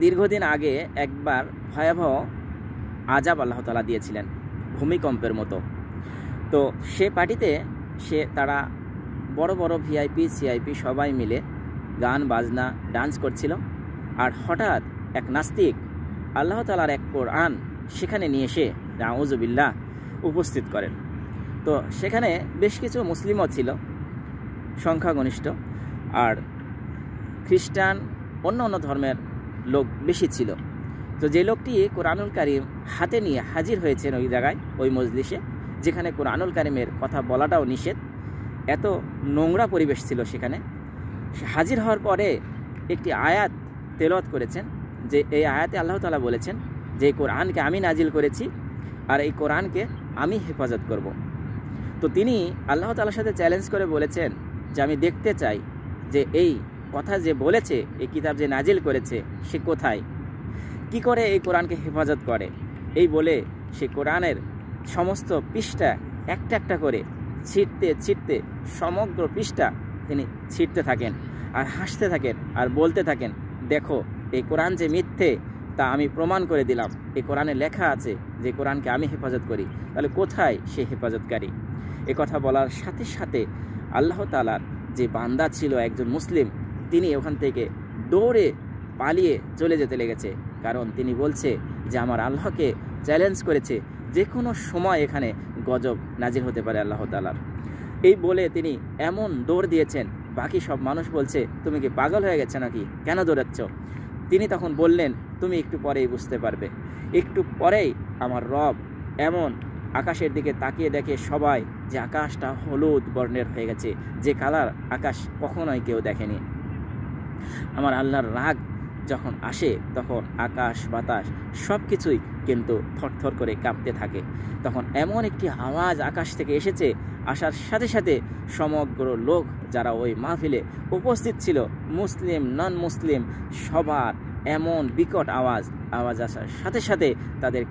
দীর্ঘদিন আগে একবার ভয়াবহ আযাব আল্লাহ তাআলা দিয়েছিলেন, ভূমিকম্পের মতো। তো সে পার্টিতে তারা বড় বড় ভিআইপি সিআইপি সবাই মিলে গান বাজনা ডান্স করছিল। আর হঠাৎ এক নাস্তিক আল্লাহ তাআলার এক কোরআন সেখানে নিয়ে এসে নাউযুবিল্লাহ উপস্থিত করেন। তো সেখানে বেশ কিছু মুসলিমও ছিল, সংখ্যাগরিষ্ঠ, আর খ্রিস্টান অন্য অন্য ধর্মের লোক বেশি ছিল। তো যে লোকটি কোরআনুল কারীম হাতে নিয়ে হাজির হয়েছেন ওই জায়গায়, ওই মজলিসে, যেখানে কোরআনুল কারীমের কথা বলাটাও নিষেধ, এত নোংরা পরিবেশ ছিল সেখানে। হাজির হওয়ার পরে একটি আয়াত তেলাওয়াত করেছেন, যে এই আয়াতে আল্লাহ তাআলা বলেছেন যে এই কোরআনকে আমি নাজিল করেছি আর এই কোরআনকে আমি হেফাজত করব। তো তিনি আল্লাহ তাআলার সাথে চ্যালেঞ্জ করে বলেছেন যে আমি দেখতে চাই যে এই কথা যে বলেছে, এই কিতাব যে নাজিল করেছে, সে কোথায়, কি করে এই কোরআনকে হেফাজত করে। এই বলে সে কোরআনের সমস্ত পৃষ্ঠা একটা একটা করে ছিঁড়তে ছিঁড়তে সমগ্র পৃষ্ঠা তিনি ছিঁড়তে থাকেন আর হাসতে থাকেন আর বলতে থাকেন, দেখো এই কোরআন যে মিথ্যে তা আমি প্রমাণ করে দিলাম। এই কোরআনে লেখা আছে যে কোরআনকে আমি হেফাজত করি, তাহলে কোথায় সে হেফাজতকারী। এ কথা বলার সাথে সাথে আল্লাহ তাআলার যে বান্দা ছিল একজন মুসলিম, তিনি ওখান থেকে দৌড়ে পালিয়ে চলে যেতে লেগেছে। কারণ তিনি বলছে যে আমার আল্লাহকে চ্যালেঞ্জ করেছে, যে কোনো সময় এখানে গজব নাজিল হতে পারে আল্লাহ তাআলার। এই বলে তিনি এমন দৌড় দিয়েছেন, বাকি সব মানুষ বলছে তুমি কি পাগল হয়ে গেছে নাকি, কেন দৌড়াচ্ছ। তিনি তখন বললেন, তুমি একটু পরেই বুঝতে পারবে। একটু পরেই আমার রব এমন আকাশের দিকে তাকিয়ে দেখে সবাই যে আকাশটা হলুদ বর্ণের হয়ে গেছে, যে কালার আকাশ কখনোই কেউ দেখেনি। আমার আল্লাহর রাগ যখন আসে তখন আকাশ বাতাস সব কিছুই কিন্তু থরথর করে কাঁপতে থাকে। তখন এমন একটি আওয়াজ আকাশ থেকে এসেছে, আসার সাথে সাথে সমগ্র লোক যারা ওই মাহফিলে উপস্থিত ছিল, মুসলিম নন মুসলিম, সবার এমন বিকট আওয়াজ আসার সাথে সাথে তাদের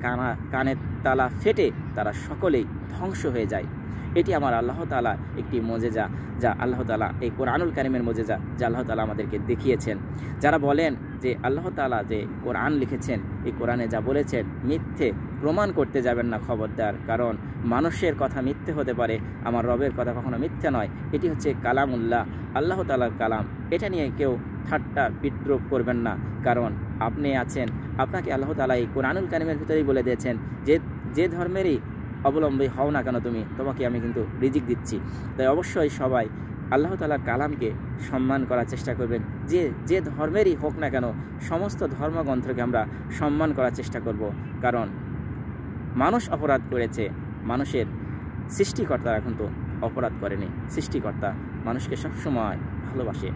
কানের তালা ফেটে তারা সকলেই ধ্বংস হয়ে যায়। এটি আমার আল্লাহ তাআলা একটি মুজিজা, যা আল্লাহ তাআলা এই কোরআনুল কারীমের মুজিজা, যা আল্লাহ তাআলা আমাদেরকে দেখিয়েছেন। যারা বলেন যে আল্লাহ তাআলা যে কোরআন লিখেছেন, এই কোরআনে যা বলেছেন মিথ্যে, প্রমাণ করতে যাবেন না, খবরদার। কারণ মানুষের কথা মিথ্যে হতে পারে, আমার রবের কথা কখনো মিথ্যে নয়। এটি হচ্ছে কালামুল্লাহ, আল্লাহ তাআলার কালাম। এটা নিয়ে কেউ ঠাট্টা বিদ্রুপ করবেন না। কারণ আপনি আছেন, আপনাকে আল্লাহ তাআলা এই কোরআনুল কারীমের ভিতরেই বলে দিয়েছেন যে ধর্মেরই অবলম্বী হও না কেন তুমি, তোমাকে আমি কিন্তু রিজিক দিচ্ছি। তাই অবশ্যই সবাই আল্লাহ তাআলার কালামকে সম্মান করার চেষ্টা করবেন। যে ধর্মেরই হোক না কেন, সমস্ত ধর্মগ্রন্থকে আমরা সম্মান করার চেষ্টা করব। কারণ মানুষ অপরাধ করেছে, মানুষের সৃষ্টিকর্তারা কিন্তু অপরাধ করেনি। সৃষ্টিকর্তা মানুষকে সবসময় ভালোবাসে।